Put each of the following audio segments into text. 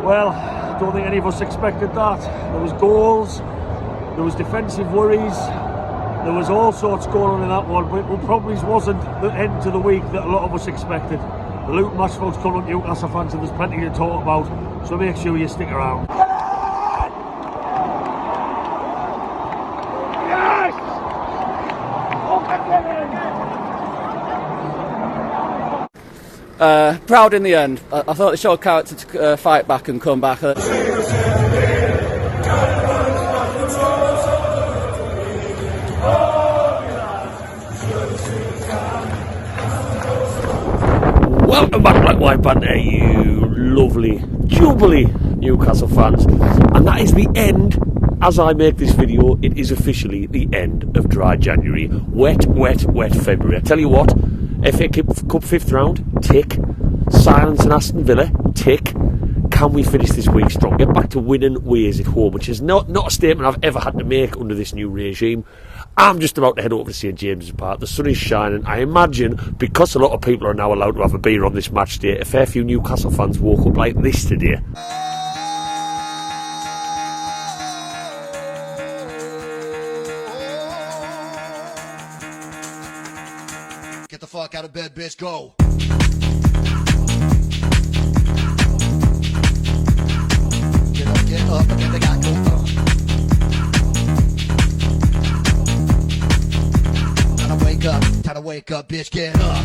Well, I don't think any of us expected that. There was goals, there was defensive worries, there was all sorts going on in that one, but it probably wasn't the end to the week that a lot of us expected. The Luton match folks come up Newcastle fans and there's plenty to talk about, so make sure you stick around. Proud in the end. I thought they showed character to fight back and come back. Welcome back, Black White Banter, you lovely, jubilee Newcastle fans. And that is the end. As I make this video, it is officially the end of dry January. Wet, wet, wet February. I tell you what, FA Cup 5th round, tick. Silence in Aston Villa, tick. Can we finish this week strong? Get back to winning ways at home, which is not a statement I've ever had to make under this new regime. I'm just about to head over to St James's Park. The sun is shining. I imagine, because a lot of people are now allowed to have a beer on this match day, a fair few Newcastle fans woke up like this today. Get the fuck out of bed, bitch, go! Get up, and they got go up. Time to wake up, bitch, get up.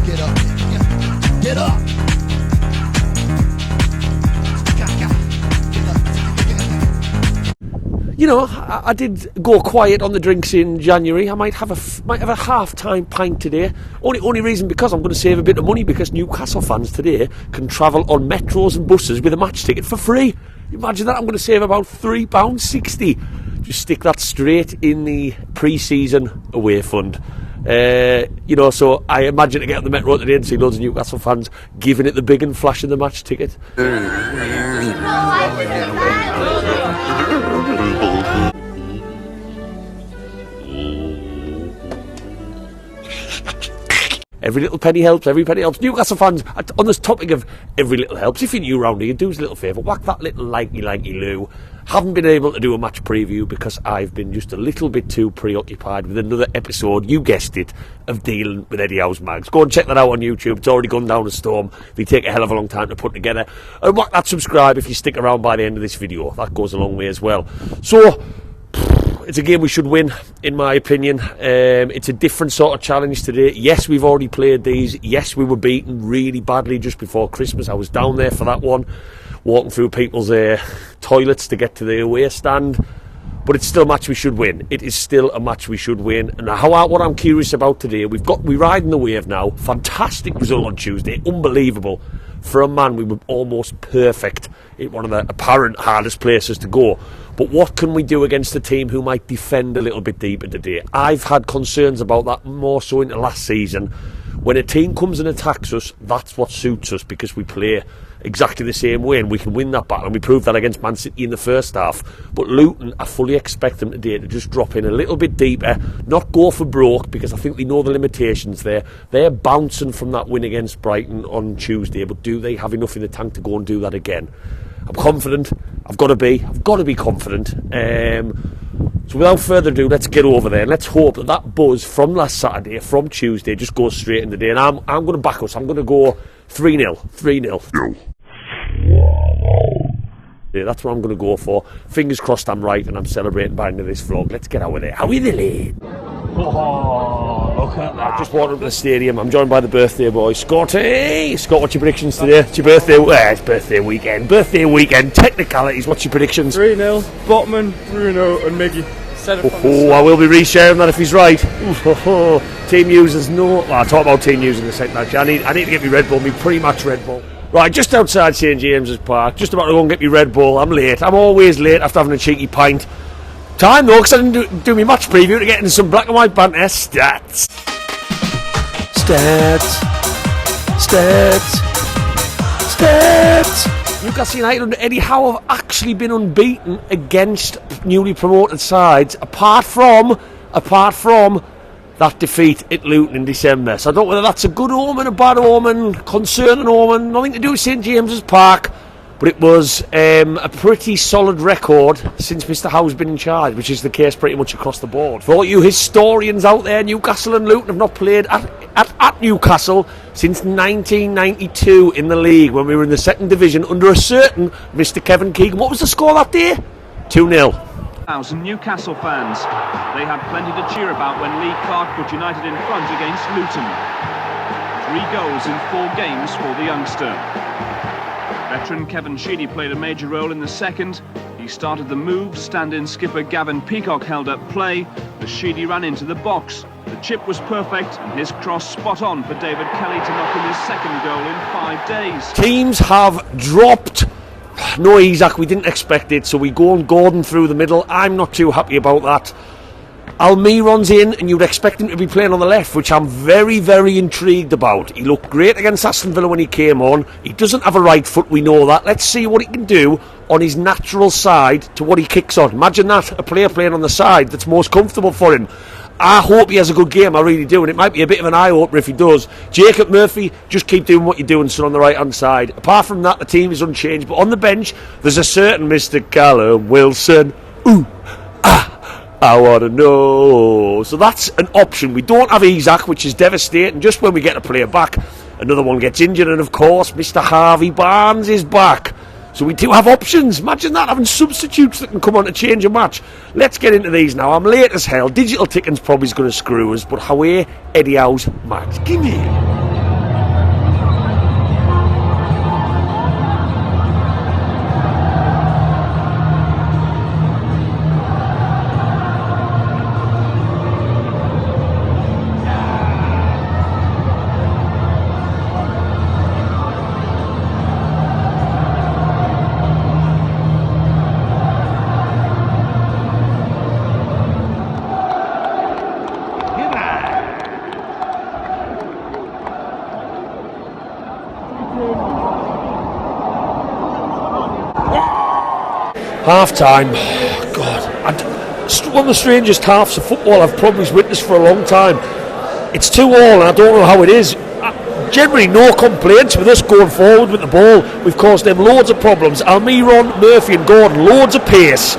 Get up, get up. You know, I did go quiet on the drinks in January. I might have a half-time pint today. Only reason because I'm going to save a bit of money, because Newcastle fans today can travel on metros and buses with a match ticket for free. Imagine that. I'm going to save about £3.60. Just stick that straight in the pre-season away fund. You know, so I imagine to get on the metro today and see loads of Newcastle fans giving it the big and flashing the match ticket. Every little penny helps, every penny helps. Newcastle fans, on this topic of every little helps, if you're new round here, do us a little favour, whack that little likey loo. Haven't been able to do a match preview because I've been just a little bit too preoccupied with another episode, you guessed it, of dealing with Eddie Howe's mags. Go and check that out on YouTube. It's already gone down a storm. They take a hell of a long time to put together. And whack that subscribe if you stick around by the end of this video. That goes a long way as well. So, it's a game we should win, in my opinion. It's a different sort of challenge today. Yes, we've already played these. Yes, we were beaten really badly just before Christmas. I was down there for that one, walking through people's toilets to get to the away stand. But it's still a match we should win. It is still a match we should win. And what I'm curious about today, we're riding the wave now. Fantastic result on Tuesday. Unbelievable. For a man, we were almost perfect in one of the apparent hardest places to go. But what can we do against a team who might defend a little bit deeper today? I've had concerns about that more so into last season. When a team comes and attacks us, that's what suits us, because we play exactly the same way and we can win that battle, and we proved that against Man City in the first half. But Luton, I fully expect them today to just drop in a little bit deeper, not go for broke, because I think they know the limitations there. They're bouncing from that win against Brighton on Tuesday, but do they have enough in the tank to go and do that again? I'm confident. I've got to be confident. So without further ado, let's get over there and let's hope that buzz from last Saturday, from Tuesday, just goes straight in the day. And I'm going to back us. I'm going to go 3-0. 3-0. Yeah, that's what I'm going to go for. Fingers crossed I'm right and I'm celebrating by the end of this vlog. Let's get out of there. How are you doing? Oh, look at that. I just walked up to the stadium. I'm joined by the birthday boy, Scotty. Scott, what's your predictions today? It's your birthday. It's birthday weekend. Birthday weekend. Technicalities. What's your predictions? 3-0. Botman, Bruno and Miggy. I will be resharing that if he's right. Team users, no. Well, I'll talk about team users in a second. Actually, I need to get me Red Bull. Me pre-match Red Bull. Right, just outside St James's Park. Just about to go and get me Red Bull. I'm late. I'm always late after having a cheeky pint. Time though, because I didn't do my match preview to get into some black and white banter. Stats. Newcastle United under Eddie Howe have actually been unbeaten against newly promoted sides, apart from that defeat at Luton in December. So I don't know whether that's a good omen, a bad omen, concerning omen, nothing to do with St James's Park, but it was a pretty solid record since Mr Howe's been in charge, which is the case pretty much across the board. For all you historians out there, Newcastle and Luton have not played at Newcastle since 1992 in the league, when we were in the second division under a certain Mr Kevin Keegan. What was the score that day? 2-0. Newcastle fans. They had plenty to cheer about when Lee Clark put United in front against Luton. 3 goals in 4 games for the youngster. Veteran Kevin Sheedy played a major role in the second. He started the move, stand-in skipper Gavin Peacock held up play, as Sheedy ran into the box. The chip was perfect and his cross spot on for David Kelly to knock in his second goal in 5 days. Teams have dropped. No, Isaac, we didn't expect it, so we go on Gordon through the middle. I'm not too happy about that. Almiron's in, and you'd expect him to be playing on the left, which I'm very, very intrigued about. He looked great against Aston Villa when he came on. He doesn't have a right foot, we know that. Let's see what he can do on his natural side to what he kicks on. Imagine that, a player playing on the side that's most comfortable for him. I hope he has a good game, I really do, and it might be a bit of an eye-opener if he does. Jacob Murphy, just keep doing what you're doing, son, on the right-hand side. Apart from that, the team is unchanged, but on the bench, there's a certain Mr Callum Wilson. Ooh, I want to know. So that's an option. We don't have Isaac, which is devastating. Just when we get a player back, another one gets injured, and of course, Mr Harvey Barnes is back. So we do have options. Imagine that, having substitutes that can come on to change a match. Let's get into these now. I'm late as hell. Digital ticking's probably going to screw us, but Howe, Eddie Howe's match. Give me it. Half time, God, one of the strangest halves of football I've probably witnessed for a long time. It's 2-2 and I don't know how it is. Generally no complaints with us going forward with the ball. We've caused them loads of problems. Almiron, Murphy and Gordon, loads of pace.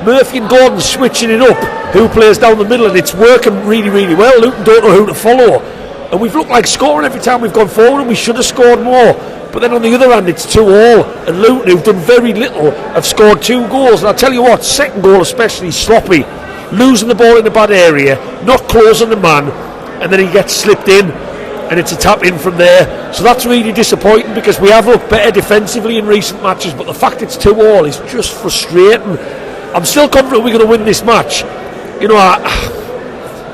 Murphy and Gordon switching it up, who plays down the middle, and it's working really, really well. Luton don't know who to follow, and we've looked like scoring every time we've gone forward, and we should have scored more. But then on the other hand, it's 2-2, and Luton, who've done very little, have scored 2 goals. And I'll tell you what, second goal especially, sloppy, losing the ball in a bad area, not closing the man, and then he gets slipped in, and it's a tap in from there. So that's really disappointing, because we have looked better defensively in recent matches, but the fact it's 2-2 is just frustrating. I'm still confident we're going to win this match. You know,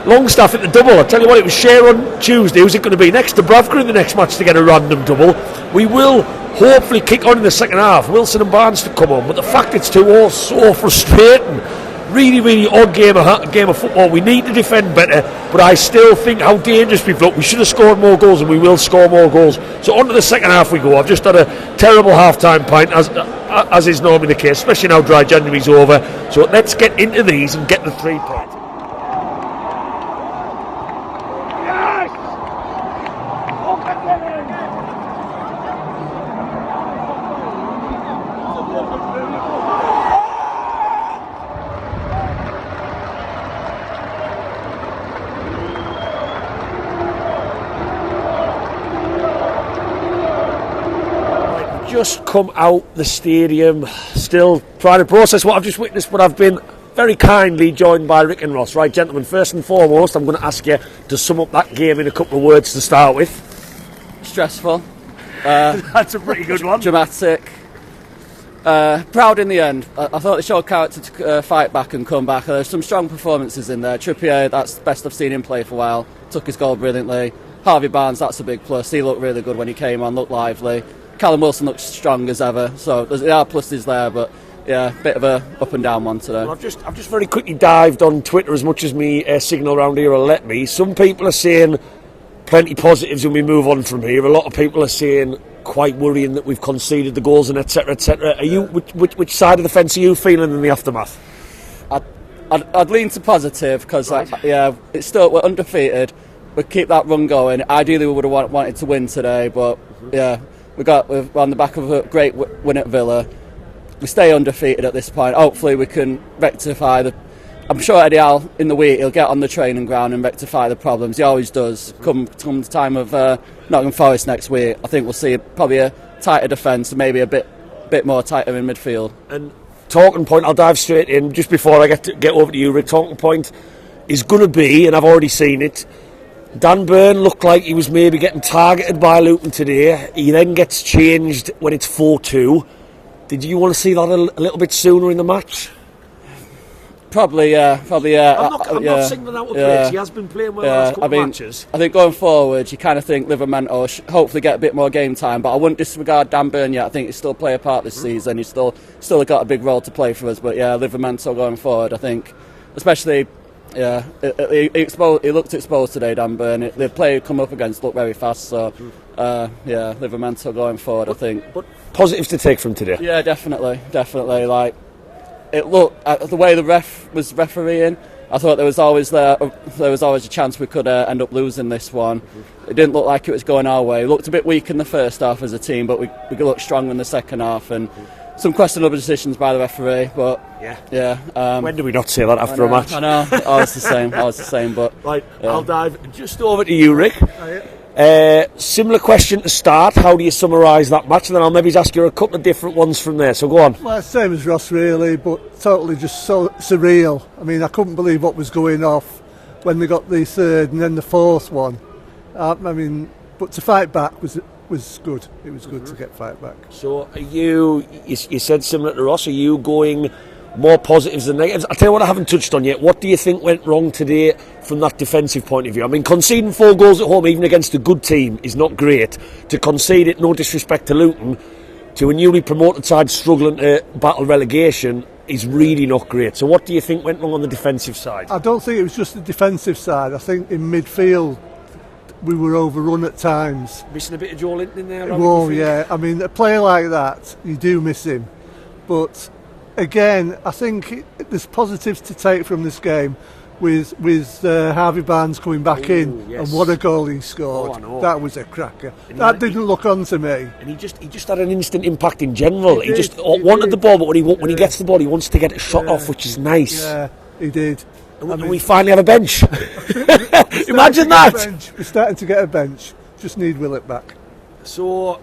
Longstaff at the double. I tell you what, it was Share on Tuesday. Who's it going to be next to Bravker in the next match to get a random double? We will hopefully kick on in the second half. Wilson and Barnes to come on, but the fact it's 2-2 is so frustrating. Really, really odd game of football. We need to defend better, but I still think how dangerous we've looked. We should have scored more goals, and we will score more goals. So on to the second half we go. I've just had a terrible half-time pint, as is normally the case, especially now dry January's over. So let's get into these and get the 3 points. Just come out the stadium, still trying to process what I've just witnessed, but I've been very kindly joined by Rick and Ross. Right, gentlemen, first and foremost, I'm going to ask you to sum up that game in a couple of words to start with. Stressful. That's a pretty good one. Dramatic. Proud in the end. I thought they showed character to fight back and come back. There's some strong performances in there. Trippier, that's the best I've seen him play for a while. Took his goal brilliantly. Harvey Barnes, that's a big plus. He looked really good when he came on, looked lively. Callum Wilson looks strong as ever, so there are pluses there, but yeah, bit of a up and down one today. Well, I've just very quickly dived on Twitter as much as me signal around here will let me. Some people are saying plenty positives when we move on from here. A lot of people are saying quite worrying that we've conceded the goals and etc. etc. Are you which side of the fence are you feeling in the aftermath? I'd lean to positive because, it's still, we're undefeated. We keep that run going. Ideally, we would have wanted to win today, but we're on the back of a great win at Villa. We stay undefeated at this point. Hopefully, we can rectify I'm sure Eddie Howe in the week he'll get on the training ground and rectify the problems. He always does. Come the time of Nottingham Forest next week, I think we'll see probably a tighter defence and maybe a bit more tighter in midfield. And talking point, I'll dive straight in just before I get over to you, Rick. Talking point is going to be, and I've already seen it, Dan Burn looked like he was maybe getting targeted by Luton today. He then gets changed when it's 4-2. Did you want to see that a little bit sooner in the match? Probably, yeah. I'm not singling out a place. He has been playing well the last couple of matches. I think going forward, you kind of think Livramento hopefully get a bit more game time, but I wouldn't disregard Dan Burn yet. I think he's still play a part this season. He's still got a big role to play for us. But Livramento going forward, I think, especially, he looked exposed today, Dan Burn. The player come up against looked very fast. So, Livramento going forward, I think. But positives to take from today. Yeah, definitely. Like, it looked the way the ref was refereeing. I thought there was always a chance we could end up losing this one. It didn't look like it was going our way. We looked a bit weak in the first half as a team, but we looked strong in the second half. And some questionable decisions by the referee. But when do we not say that after a match? I know. I was the same. But right, I'll dive just over to you, Rick. Similar question to start. How do you summarise that match? And then I'll maybe ask you a couple of different ones from there. So go on. Well, same as Ross, really, but totally just so surreal. I mean, I couldn't believe what was going off when they got the third and then the fourth one. But to fight back was good. It was good to get fight back. So are you said similar to Ross, are you going more positives than negatives? I'll tell you what I haven't touched on yet. What do you think went wrong today from that defensive point of view? I mean, conceding 4 goals at home, even against a good team, is not great. To concede it, no disrespect to Luton, to a newly promoted side struggling to battle relegation, is really not great. So what do you think went wrong on the defensive side? I don't think it was just the defensive side. I think in midfield we were overrun at times. Missing a bit of Joe Linton in there? Well, yeah. I mean, a player like that, you do miss him. But again, I think there's positives to take from this game with Harvey Barnes coming back in, yes. And what a goal he scored. That was a cracker. That didn't look on to me. And he just had an instant impact in general. He just wanted the ball, but when he gets the ball, he wants to get it shot off, which is nice. Yeah, he did. And we finally have a bench. Imagine that. We're starting to get a bench. Just need Willett back. So,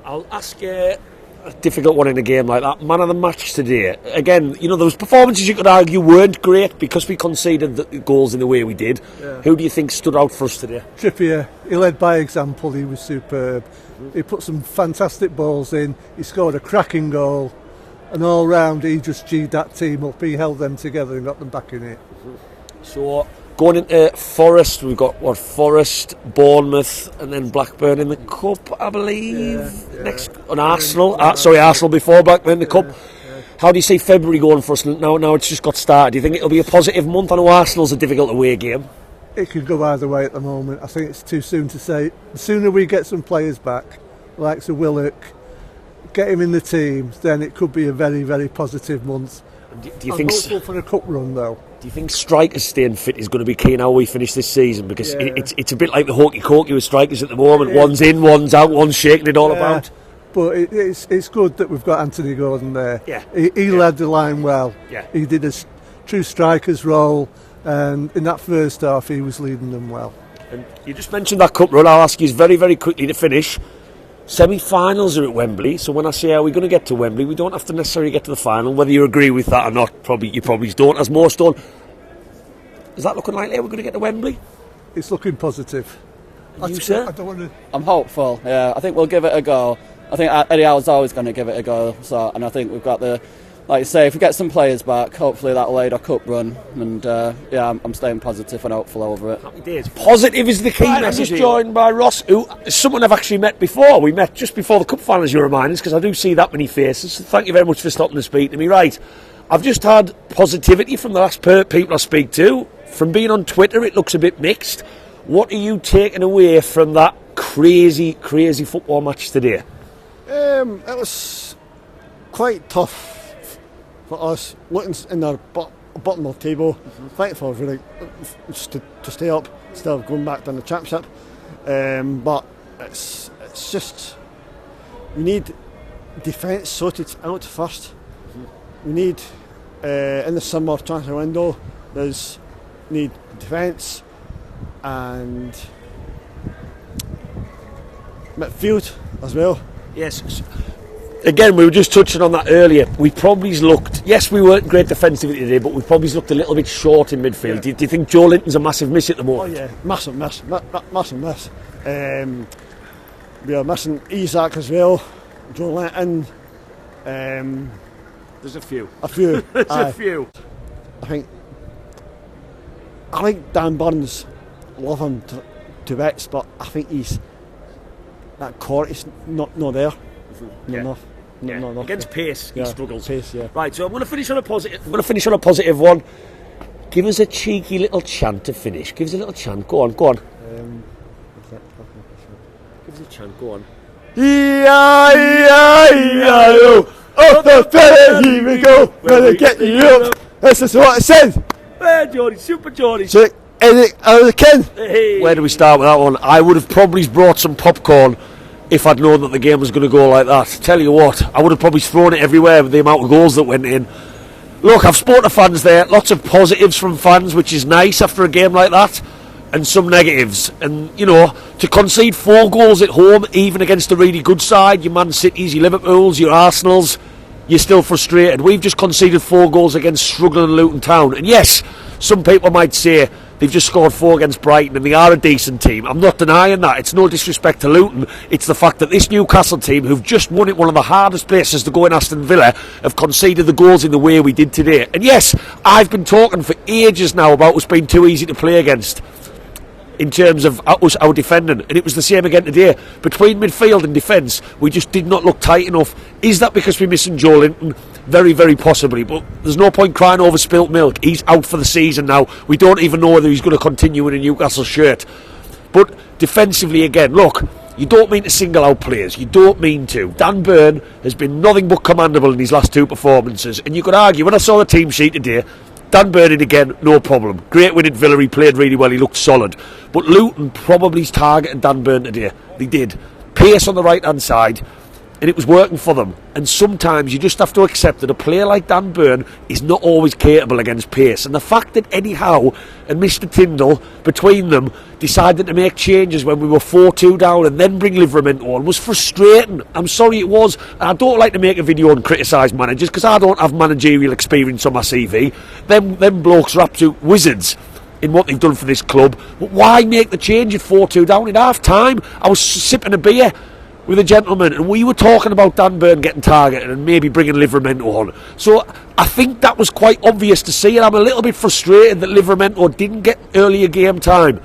I'll ask you a difficult one in a game like that. Man of the match today. Again, those performances you could argue weren't great because we conceded the goals in the way we did. Yeah. Who do you think stood out for us today? Trippier. He led by example. He was superb. He put some fantastic balls in. He scored a cracking goal. And all round, he just G'd that team up. He held them together and got them back in it. So, going into Forest, we've got Forest, Bournemouth, and then Blackburn in the Cup, I believe. Yeah. Next on Arsenal. Arsenal before Blackburn in the Cup. Yeah. How do you see February going for us now? It's just got started. Do you think it'll be a positive month? I know Arsenal's a difficult away game. It could go either way at the moment. I think it's too soon to say. The sooner we get some players back, like Sir Willock, get him in the team, then it could be a very, very positive month. Do you think hopeful for a cup run though? Do you think strikers staying fit is going to be key how we finish this season? Because it's a bit like the hokey-cokey with strikers at the moment. One's in, one's out, one's shaking it all about. But it's good that we've got Anthony Gordon there. Yeah. He led the line well. Yeah. He did a true striker's role, and in that first half he was leading them well. And you just mentioned that cup run. I'll ask you very, very quickly to finish. Semi-finals are at Wembley, so when I say are we going to get to Wembley, we don't have to necessarily get to the final. Whether you agree with that or not, you probably don't. As most don't. Is that looking likely we're going to get to Wembley? It's looking positive. Sir? I don't want to. I'm hopeful. Yeah, I think we'll give it a go. I think Eddie Howe's always going to give it a go. So, and I think we've got like you say, if we get some players back, hopefully that'll aid our cup run. And I'm staying positive and hopeful over it. Happy days. Positive is the key message. Joined by Ross, who is someone I've actually met before. We met just before the cup final, as you remind us, because I do see that many faces. So thank you very much for stopping to speak to me. Right, I've just had positivity from the last people I speak to. From being on Twitter, it looks a bit mixed. What are you taking away from that crazy, crazy football match today? It was quite tough for us. Luton's in their bottom of the table, fighting for really just to stay up instead of going back down the championship. But it's just we need defence sorted out first. We need in the summer transfer window. Need defence and midfield as well. Yes. Again, we were just touching on that earlier. We probably looked, yes, we weren't great defensively today, but we probably looked a little bit short in midfield. Yeah. Do you think Joe Linton's a massive miss at the moment? Oh yeah, massive miss. Massive miss. We are missing Isaac as well, Joe Linton. There's a few. There's a few. I think I like Dan Burns, love him to bits, but I think that quality's not there. Not enough. Not enough. Against pace, he struggles. Pace, yeah. Right, so I'm going to finish on a positive. One. Give us a cheeky little chant to finish. Give us a little chant. Go on. Give us a chant. Go on. E-I-E-I-O. Up the ferry, here we go. Gonna get you up. This is what it said. Geordie, super Geordie. So, Eric, I was a kid. Hey. Where do we start with that one? I would have probably brought some popcorn if I'd known that the game was going to go like that. Tell you what, I would have probably thrown it everywhere with the amount of goals that went in. Look, I've spoken to fans there, lots of positives from fans, which is nice after a game like that, and some negatives. And, you know, to concede 4 goals at home, even against a really good side, your Man Cities, your Liverpools, your Arsenals, you're still frustrated. We've just conceded 4 goals against struggling Luton Town. And yes, some people might say they've just scored 4 against Brighton and they are a decent team. I'm not denying that. It's no disrespect to Luton. It's the fact that this Newcastle team, who've just won it one of the hardest places to go in Aston Villa, have conceded the goals in the way we did today. And yes, I've been talking for ages now about us being too easy to play against in terms of us our defending, and it was the same again today. Between midfield and defence, we just did not look tight enough. Is that because we're missing Joe Linton? Very, very possibly, but there's no point crying over spilt milk. He's out for the season now. We don't even know whether he's going to continue in a Newcastle shirt. But defensively again, look, you don't mean to single out players. You don't mean to. Dan Burn has been nothing but commendable in his last 2 performances, and you could argue, when I saw the team sheet today, Dan Burn again, no problem. Great win at Villa, he played really well, he looked solid. But Luton probably targeted Dan Burn today. They did. Pace on the right hand side, and it was working for them. And sometimes you just have to accept that a player like Dan Burn is not always capable against pace. And the fact that Eddie Howe and Mr Tyndall, between them, decided to make changes when we were 4-2 down and then bring Livramento on was frustrating. I'm sorry it was. And I don't like to make a video and criticise managers because I don't have managerial experience on my CV. Them blokes are absolute wizards in what they've done for this club. But why make the change at 4-2 down at half time? I was sipping a beer with a gentleman and we were talking about Dan Burn getting targeted and maybe bringing Livramento on. So I think that was quite obvious to see, and I'm a little bit frustrated that Livramento didn't get earlier game time.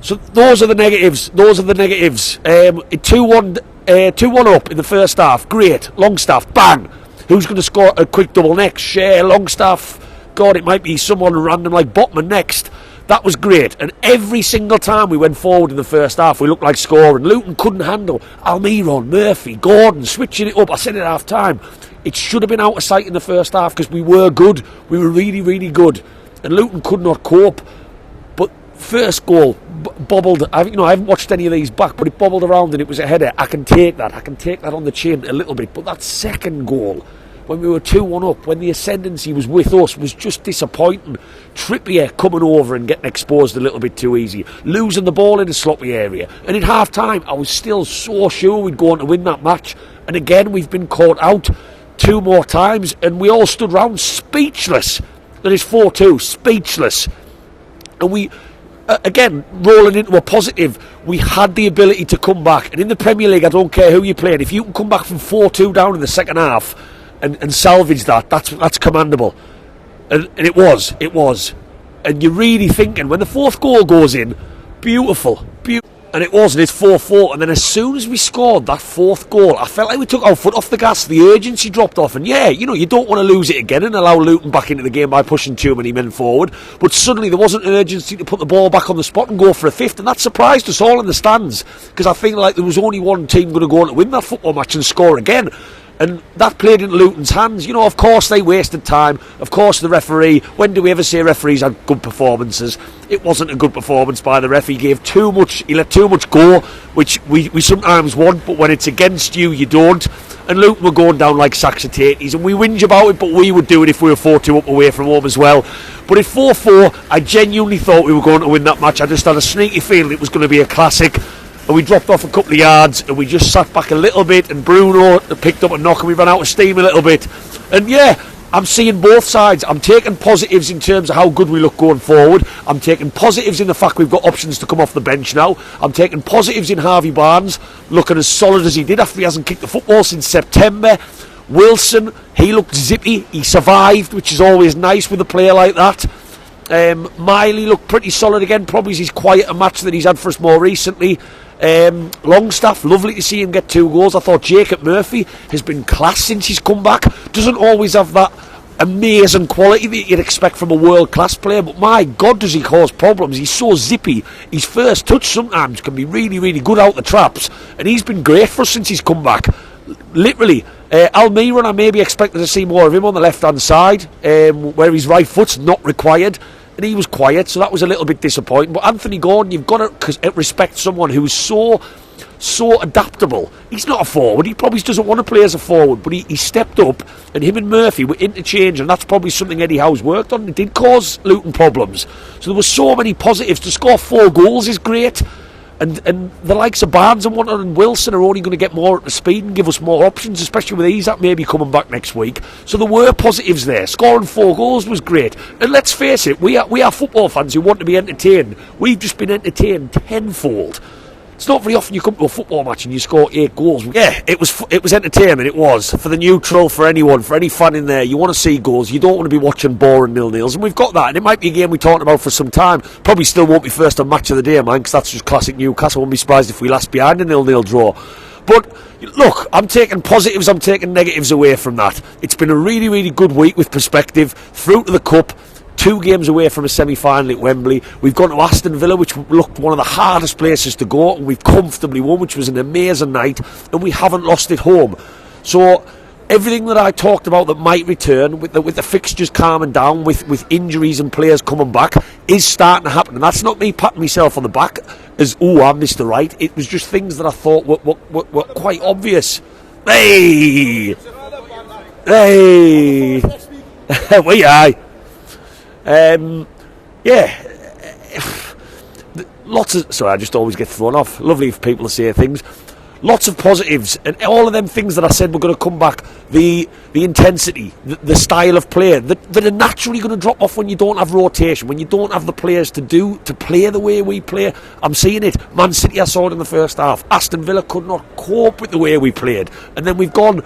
So those are the negatives. 2-1 up in the first half. Great. Longstaff, bang. Who's going to score a quick double next? Share, Longstaff. God, it might be someone random like Botman next. That was great. And every single time we went forward in the first half, we looked like scoring. Luton couldn't handle Almiron, Murphy, Gordon, switching it up. I said it at half time. It should have been out of sight in the first half because we were good. We were really, really good. And Luton could not cope. But first goal, bobbled. I haven't watched any of these back, but it bobbled around and it was a header. I can take that. On the chin a little bit. But that second goal, when we were 2-1 up, when the ascendancy was with us, was just disappointing. Trippier coming over and getting exposed a little bit too easy, losing the ball in a sloppy area. And in half time, I was still so sure we'd go on to win that match. And again, we've been caught out 2 more times, and we all stood round speechless. That is 4-2, speechless. And we, again, rolling into a positive, we had the ability to come back. And in the Premier League, I don't care who you're playing, if you can come back from 4-2 down in the second half and salvage that's commendable. And it was. And you're really thinking, when the 4th goal goes in, beautiful. And it was, and it's 4-4. And then as soon as we scored that 4th goal, I felt like we took our foot off the gas. The urgency dropped off. And yeah, you don't want to lose it again and allow Luton back into the game by pushing too many men forward. But suddenly there wasn't an urgency to put the ball back on the spot and go for a 5th. And that surprised us all in the stands. Because I think like there was only one team going to go on to win that football match and score again. And that played into Luton's hands. You know, of course they wasted time. Of course the referee, when do we ever say referees had good performances? It wasn't a good performance by the ref. He let too much go, which we sometimes want, but when it's against you, you don't. And Luton were going down like sacks of tatties, and we whinge about it, but we would do it if we were 4-2 up away from home as well. But at 4-4, I genuinely thought we were going to win that match. I just had a sneaky feeling it was going to be a classic. And we dropped off a couple of yards and we just sat back a little bit, and Bruno picked up a knock and we ran out of steam a little bit. And yeah, I'm seeing both sides. I'm taking positives in terms of how good we look going forward. I'm taking positives in the fact we've got options to come off the bench now. I'm taking positives in Harvey Barnes looking as solid as he did after he hasn't kicked the football since September. Wilson, he looked zippy, he survived, which is always nice with a player like that. Miley looked pretty solid again, probably his quieter match that he's had for us more recently. Longstaff, lovely to see him get 2 goals. I thought Jacob Murphy has been class since he's come back. Doesn't always have that amazing quality that you'd expect from a world class player, but my God does he cause problems. He's so zippy. His first touch sometimes can be really, really good out the traps, and he's been great for us since he's come back. Literally, Almiron, I maybe expected to see more of him on the left hand side, where his right foot's not required, and he was quiet, so that was a little bit disappointing. But Anthony Gordon, you've got to respect someone who's so adaptable. He's not a forward, he probably doesn't want to play as a forward, but he stepped up, and him and Murphy were interchanged, and that's probably something Eddie Howe's worked on. It did cause Luton problems, so there were so many positives. To score 4 goals is great. And the likes of Barnes and whatnot and Wilson are only going to get more at the speed and give us more options, especially with Isaac maybe coming back next week. So there were positives there. Scoring 4 goals was great. And let's face it, we are football fans who want to be entertained. We've just been entertained tenfold. It's not very often you come to a football match and you score 8 goals. Yeah, it was entertainment, it was. For the neutral, for anyone, for any fan in there, you want to see goals. You don't want to be watching boring 0-0s. And we've got that. And it might be a game we talked about for some time. Probably still won't be first on match of the day, man, because that's just classic Newcastle. I wouldn't be surprised if we last behind a 0-0 draw. But look, I'm taking positives, I'm taking negatives away from that. It's been a really, really good week with perspective. Through to the Cup. 2 games away from a semi-final at Wembley. We've gone to Aston Villa, which looked one of the hardest places to go, and we've comfortably won, which was an amazing night, and we haven't lost it home. So everything that I talked about that might return, with the fixtures calming down, with injuries and players coming back, is starting to happen. And that's not me patting myself on the back as, I missed the right. It was just things that I thought were quite obvious. Hey! We are. Lots of... Sorry, I just always get thrown off. Lovely for people to say things. Lots of positives, and all of them things that I said were going to come back. The intensity, the style of play that are naturally going to drop off when you don't have rotation, when you don't have the players to play the way we play. I'm seeing it. Man City, I saw it in the first half. Aston Villa could not cope with the way we played, and then we've gone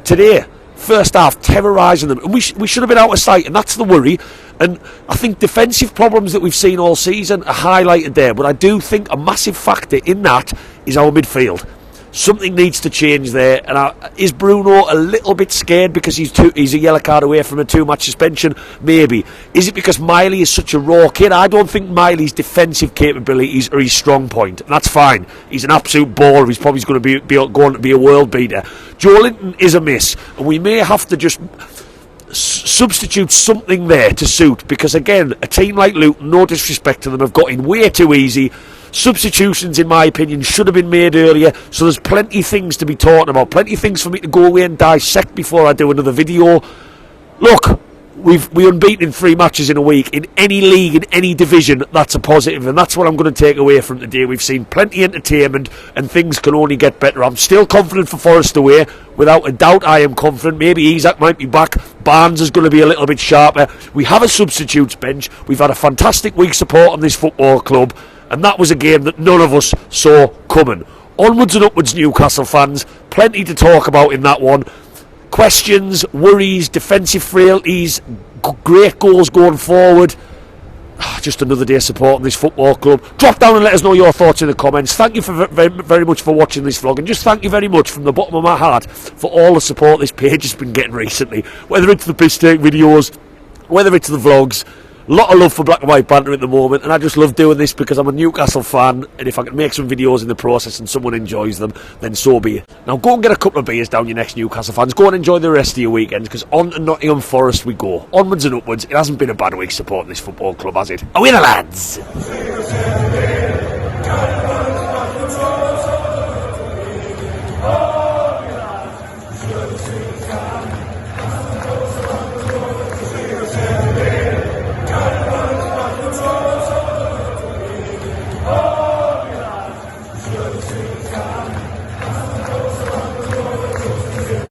today. First half, terrorising them, and we should have been out of sight, and that's the worry. And I think defensive problems that we've seen all season are highlighted there, but I do think a massive factor in that is our midfield. Something needs to change there. And is Bruno a little bit scared because he's a yellow card away from a 2-match suspension? Maybe. Is it because Miley is such a raw kid? I don't think Miley's defensive capabilities are his strong point, and that's fine. He's an absolute baller. He's probably going to be a world beater. Joe Linton is a miss, and we may have to just substitute something there to suit, because again, a team like Luton, no disrespect to them, have got in way too easy. Substitutions, in my opinion, should have been made earlier, so there's plenty of things to be talking about, plenty of things for me to go away and dissect before I do another video. Look, we're unbeaten in 3 matches in a week. In any league, in any division, that's a positive, and that's what I'm going to take away from today. We've seen plenty of entertainment, and things can only get better. I'm still confident for Forest away. Without a doubt, I am confident. Maybe Isaac might be back. Barnes is going to be a little bit sharper. We have a substitutes bench. We've had a fantastic week support on this football club, and that was a game that none of us saw coming. Onwards and upwards, Newcastle fans. Plenty to talk about in that one. Questions, worries, defensive frailties, great goals going forward. Just another day supporting this football club. Drop down and let us know your thoughts in the comments. Thank you very much for watching this vlog, and just thank you very much from the bottom of my heart for all the support this page has been getting recently. Whether it's the piss take videos, whether it's the vlogs, Lot of love for Black and White Banter at the moment, and I just love doing this because I'm a Newcastle fan, and if I can make some videos in the process and someone enjoys them, then so be it. Now go and get a couple of beers down, your next Newcastle fans. Go and enjoy the rest of your weekend, because on to Nottingham Forest we go. Onwards and upwards. It hasn't been a bad week supporting this football club, has it? Away the lads!